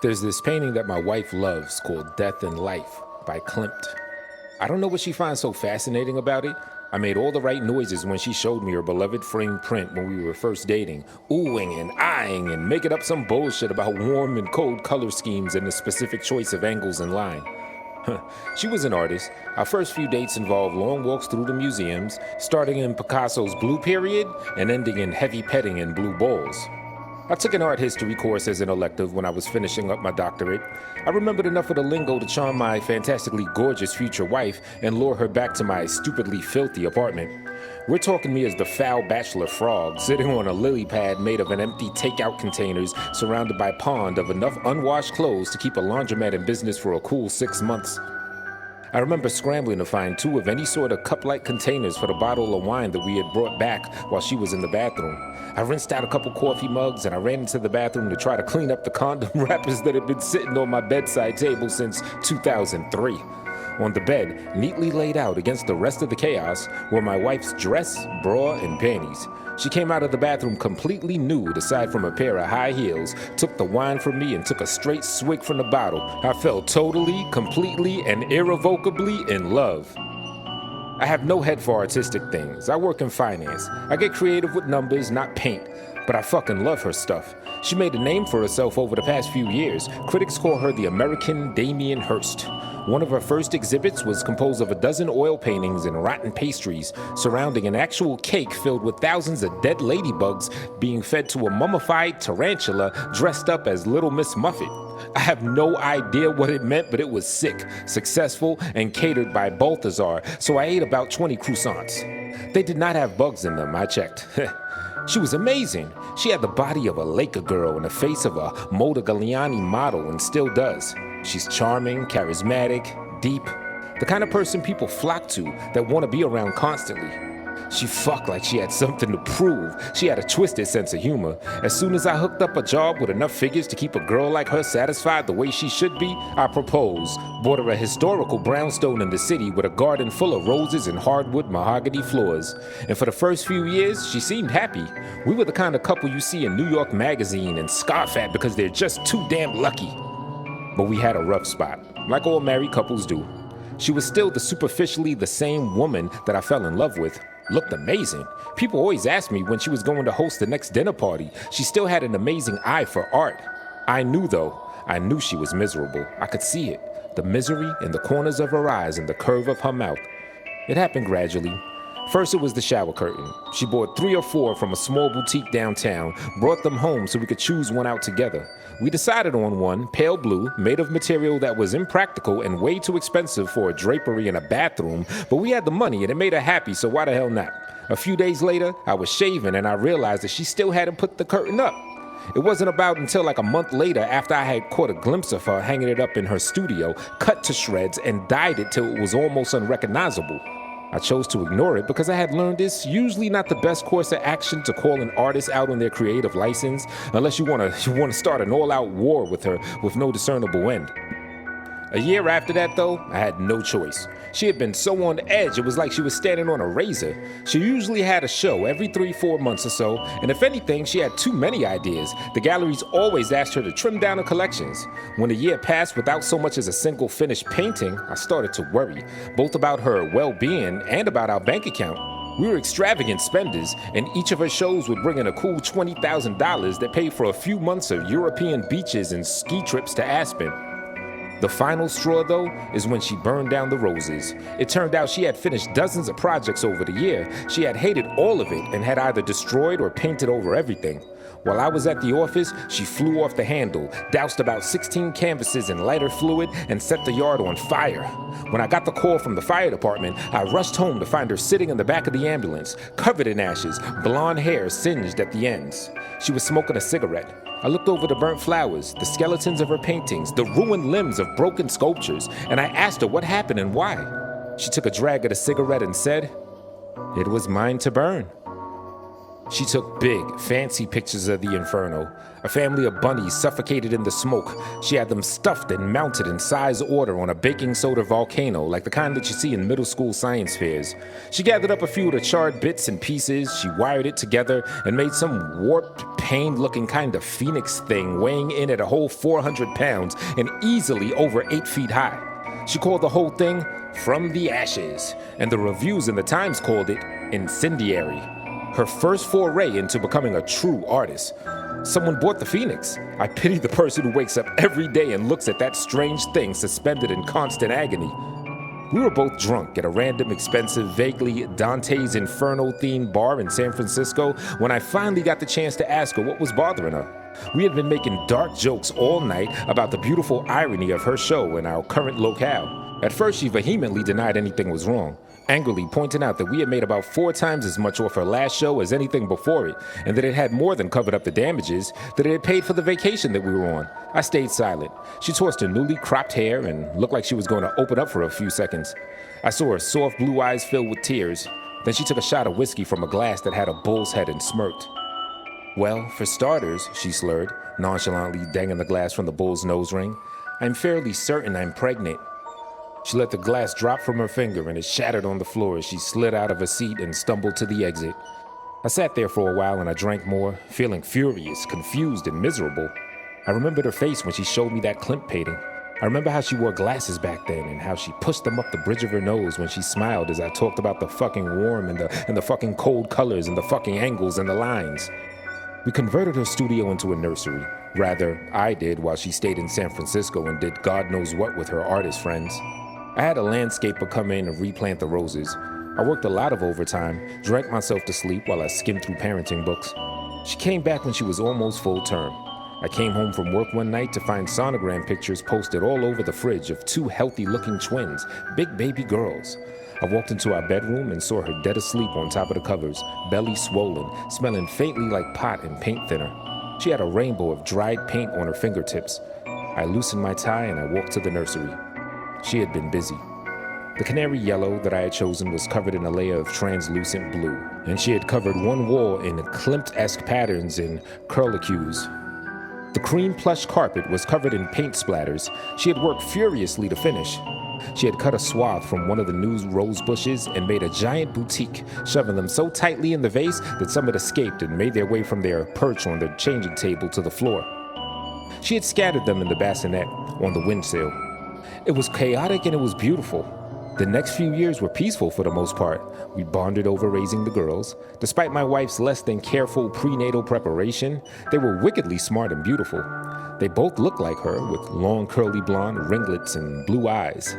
There's this painting that my wife loves called Death and Life by Klimt. I don't know what she finds so fascinating about it. I made all the right noises when she showed me her beloved framed print when we were first dating, oohing and eyeing and making up some bullshit about warm and cold color schemes and the specific choice of angles and line. She was an artist. Our first few dates involved long walks through the museums, starting in Picasso's Blue Period and ending in heavy petting and blue balls. I took an art history course as an elective when I was finishing up my doctorate. I remembered enough of the lingo to charm my fantastically gorgeous future wife and lure her back to my stupidly filthy apartment. We're talking me as the foul bachelor frog, sitting on a lily pad made of an empty takeout containers surrounded by a pond of enough unwashed clothes to keep a laundromat in business for a cool 6 months. I remember scrambling to find 2 of any sort of cup-like containers for the bottle of wine that we had brought back while she was in the bathroom. I rinsed out a couple coffee mugs and I ran into the bathroom to try to clean up the condom wrappers that had been sitting on my bedside table since 2003. On the bed, neatly laid out against the rest of the chaos, were my wife's dress, bra, and panties. She came out of the bathroom completely nude aside from a pair of high heels, took the wine from me and took a straight swig from the bottle. I fell totally, completely, and irrevocably in love. I have no head for artistic things. I work in finance. I get creative with numbers, not paint. But I fucking love her stuff. She made a name for herself over the past few years. Critics call her the American Damien Hirst. One of her first exhibits was composed of a dozen oil paintings and rotten pastries surrounding an actual cake filled with thousands of dead ladybugs being fed to a mummified tarantula dressed up as Little Miss Muffet. I have no idea what it meant, but it was sick, successful, and catered by Balthazar, so I ate about 20 croissants. They did not have bugs in them, I checked. She was amazing. She had the body of a Laker girl and the face of a Modigliani model and still does. She's charming, charismatic, deep, the kind of person people flock to that want to be around constantly. She fucked like she had something to prove. She had a twisted sense of humor. As soon as I hooked up a job with enough figures to keep a girl like her satisfied the way she should be, I proposed. Bought her a historical brownstone in the city with a garden full of roses and hardwood mahogany floors. And for the first few years, she seemed happy. We were the kind of couple you see in New York Magazine and scoff at because they're just too damn lucky. But we had a rough spot, like all married couples do. She was still superficially the same woman that I fell in love with. Looked amazing. People always asked me when she was going to host the next dinner party. She still had an amazing eye for art. I knew she was miserable. I could see it. The misery in the corners of her eyes and the curve of her mouth. It happened gradually. First, it was the shower curtain. She bought 3 or 4 from a small boutique downtown, brought them home so we could choose one out together. We decided on one, pale blue, made of material that was impractical and way too expensive for a drapery in a bathroom, but we had the money and it made her happy, so why the hell not? A few days later, I was shaving and I realized that she still hadn't put the curtain up. It wasn't about until like a month later, after I had caught a glimpse of her hanging it up in her studio, cut to shreds and dyed it till it was almost unrecognizable. I chose to ignore it because I had learned it's usually not the best course of action to call an artist out on their creative license unless you want to start an all-out war with her with no discernible end. A year after that, though, I had no choice. She had been so on edge, it was like she was standing on a razor. She usually had a show every 3-4 months or so, and if anything, she had too many ideas. The galleries always asked her to trim down her collections. When a year passed without so much as a single finished painting, I started to worry, both about her well-being and about our bank account. We were extravagant spenders, and each of her shows would bring in a cool $20,000 that paid for a few months of European beaches and ski trips to Aspen. The final straw, though, is when she burned down the roses. It turned out she had finished dozens of projects over the year. She had hated all of it and had either destroyed or painted over everything. While I was at the office, she flew off the handle, doused about 16 canvases in lighter fluid, and set the yard on fire. When I got the call from the fire department, I rushed home to find her sitting in the back of the ambulance, covered in ashes, blonde hair singed at the ends. She was smoking a cigarette. I looked over the burnt flowers, the skeletons of her paintings, the ruined limbs of broken sculptures, and I asked her what happened and why. She took a drag of the cigarette and said, "It was mine to burn." She took big, fancy pictures of the inferno. A family of bunnies suffocated in the smoke. She had them stuffed and mounted in size order on a baking soda volcano, like the kind that you see in middle school science fairs. She gathered up a few of the charred bits and pieces, she wired it together, and made some warped, pained-looking kind of phoenix thing weighing in at a whole 400 pounds and easily over 8 feet high. She called the whole thing From the Ashes, and the reviews in the Times called it incendiary. Her first foray into becoming a true artist. Someone bought the Phoenix. I pity the person who wakes up every day and looks at that strange thing suspended in constant agony. We were both drunk at a random, expensive, vaguely Dante's Inferno-themed bar in San Francisco when I finally got the chance to ask her what was bothering her. We had been making dark jokes all night about the beautiful irony of her show in our current locale. At first, she vehemently denied anything was wrong, angrily pointing out that we had made about 4 times as much off her last show as anything before it, and that it had more than covered up the damages, that it had paid for the vacation that we were on. I stayed silent. She tossed her newly cropped hair and looked like she was going to open up for a few seconds. I saw her soft blue eyes fill with tears. Then she took a shot of whiskey from a glass that had a bull's head and smirked. "Well, for starters," she slurred, nonchalantly dangling the glass from the bull's nose ring, "I'm fairly certain I'm pregnant." She let the glass drop from her finger and it shattered on the floor as she slid out of her seat and stumbled to the exit. I sat there for a while and I drank more, feeling furious, confused, and miserable. I remembered her face when she showed me that Klimt painting. I remember how she wore glasses back then and how she pushed them up the bridge of her nose when she smiled as I talked about the fucking warm and the fucking cold colors and the fucking angles and the lines. We converted her studio into a nursery. Rather, I did while she stayed in San Francisco and did God knows what with her artist friends. I had a landscaper come in and replant the roses. I worked a lot of overtime, drank myself to sleep while I skimmed through parenting books. She came back when she was almost full term. I came home from work one night to find sonogram pictures posted all over the fridge of 2 healthy-looking twins, big baby girls. I walked into our bedroom and saw her dead asleep on top of the covers, belly swollen, smelling faintly like pot and paint thinner. She had a rainbow of dried paint on her fingertips. I loosened my tie and I walked to the nursery. She had been busy. The canary yellow that I had chosen was covered in a layer of translucent blue, and she had covered one wall in Klimt-esque patterns and curlicues. The cream plush carpet was covered in paint splatters. She had worked furiously to finish. She had cut a swath from one of the new rose bushes and made a giant boutique, shoving them so tightly in the vase that some had escaped and made their way from their perch on the changing table to the floor. She had scattered them in the bassinet on the windsill. It was chaotic and it was beautiful. The next few years were peaceful for the most part. We bonded over raising the girls. Despite my wife's less than careful prenatal preparation, they were wickedly smart and beautiful. They both looked like her, with long curly blonde ringlets and blue eyes.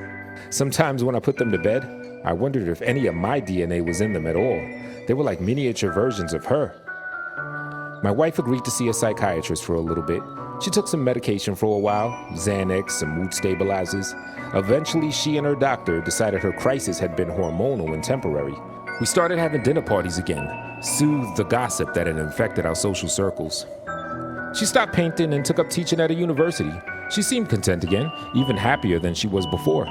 Sometimes when I put them to bed, I wondered if any of my DNA was in them at all. They were like miniature versions of her. My wife agreed to see a psychiatrist for a little bit. She took some medication for a while, Xanax, some mood stabilizers. Eventually, she and her doctor decided her crisis had been hormonal and temporary. We started having dinner parties again, soothed the gossip that had infected our social circles. She stopped painting and took up teaching at a university. She seemed content again, even happier than she was before.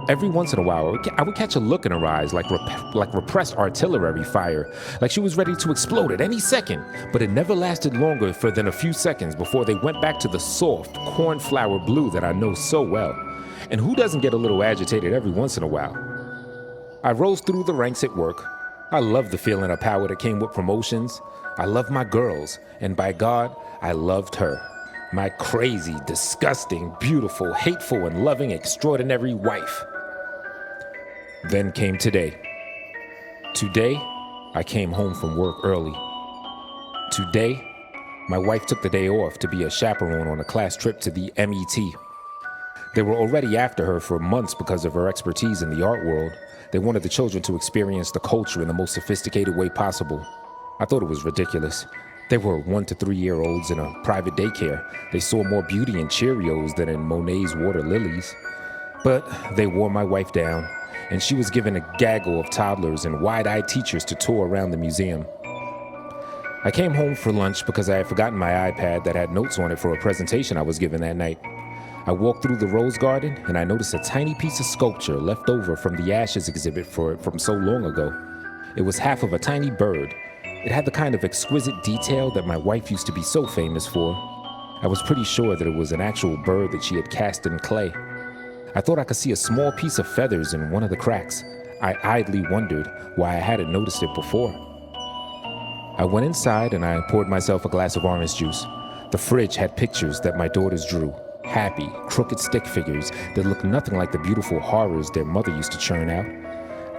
Every once in a while, I would catch a look in her eyes like repressed artillery fire, like she was ready to explode at any second, but it never lasted longer than a few seconds before they went back to the soft, cornflower blue that I know so well. And who doesn't get a little agitated every once in a while? I rose through the ranks at work. I loved the feeling of power that came with promotions. I loved my girls, and by God, I loved her. My crazy, disgusting, beautiful, hateful, and loving extraordinary wife. Then came today. Today, I came home from work early. Today, my wife took the day off to be a chaperone on a class trip to the MET. They were already after her for months because of her expertise in the art world. They wanted the children to experience the culture in the most sophisticated way possible. I thought it was ridiculous. They were 1 to 3 year olds in a private daycare. They saw more beauty in Cheerios than in Monet's water lilies. But they wore my wife down, and she was given a gaggle of toddlers and wide-eyed teachers to tour around the museum. I came home for lunch because I had forgotten my iPad that had notes on it for a presentation I was giving that night. I walked through the rose garden and I noticed a tiny piece of sculpture left over from the Ashes exhibit from so long ago. It was half of a tiny bird. It had the kind of exquisite detail that my wife used to be so famous for. I was pretty sure that it was an actual bird that she had cast in clay. I thought I could see a small piece of feathers in one of the cracks. I idly wondered why I hadn't noticed it before. I went inside and I poured myself a glass of orange juice. The fridge had pictures that my daughters drew. Happy, crooked stick figures that looked nothing like the beautiful horrors their mother used to churn out.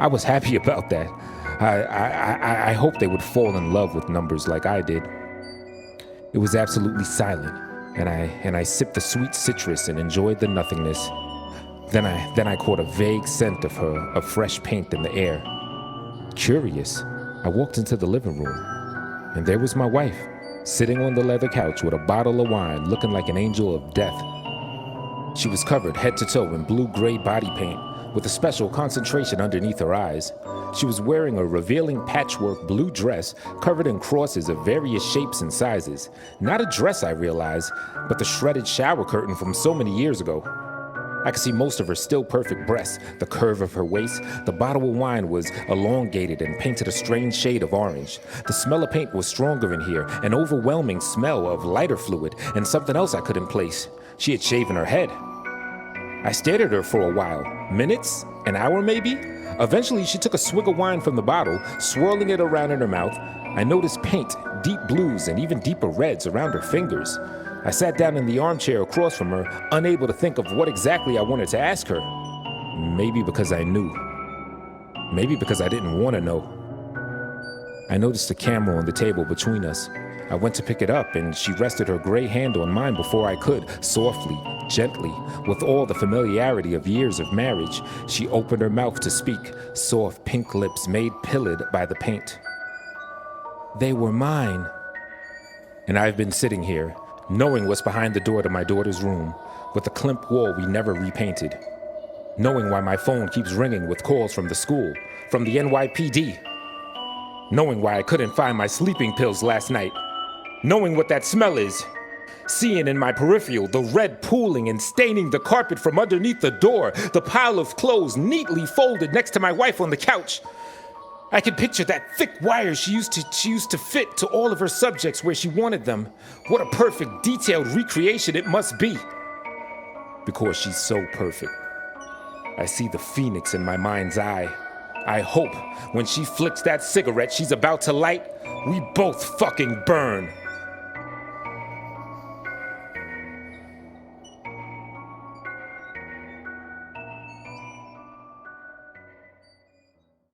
I was happy about that. I hoped they would fall in love with numbers like I did. It was absolutely silent, and I sipped the sweet citrus and enjoyed the nothingness. Then I caught a vague scent of fresh paint in the air. Curious, I walked into the living room, and there was my wife, sitting on the leather couch with a bottle of wine, looking like an angel of death. She was covered head to toe in blue-gray body paint, with a special concentration underneath her eyes. She was wearing a revealing patchwork blue dress covered in crosses of various shapes and sizes. Not a dress, I realized, but the shredded shower curtain from so many years ago. I could see most of her still perfect breasts, the curve of her waist. The bottle of wine was elongated and painted a strange shade of orange. The smell of paint was stronger in here, an overwhelming smell of lighter fluid, and something else I couldn't place. She had shaven her head. I stared at her for a while, minutes, an hour maybe. Eventually, she took a swig of wine from the bottle, swirling it around in her mouth. I noticed paint, deep blues, and even deeper reds around her fingers. I sat down in the armchair across from her, unable to think of what exactly I wanted to ask her. Maybe because I knew. Maybe because I didn't want to know. I noticed the camera on the table between us. I went to pick it up, and she rested her gray hand on mine before I could, softly, gently, with all the familiarity of years of marriage. She opened her mouth to speak, soft pink lips made pillid by the paint. They were mine. And I've been sitting here, knowing what's behind the door to my daughter's room, with the Klimt wall we never repainted. Knowing why my phone keeps ringing with calls from the school, from the NYPD. Knowing why I couldn't find my sleeping pills last night. Knowing what that smell is. Seeing in my peripheral the red pooling and staining the carpet from underneath the door, the pile of clothes neatly folded next to my wife on the couch. I can picture that thick wire she used to fit to all of her subjects where she wanted them. What a perfect, detailed recreation it must be. Because she's so perfect. I see the phoenix in my mind's eye. I hope when she flicks that cigarette she's about to light, we both fucking burn.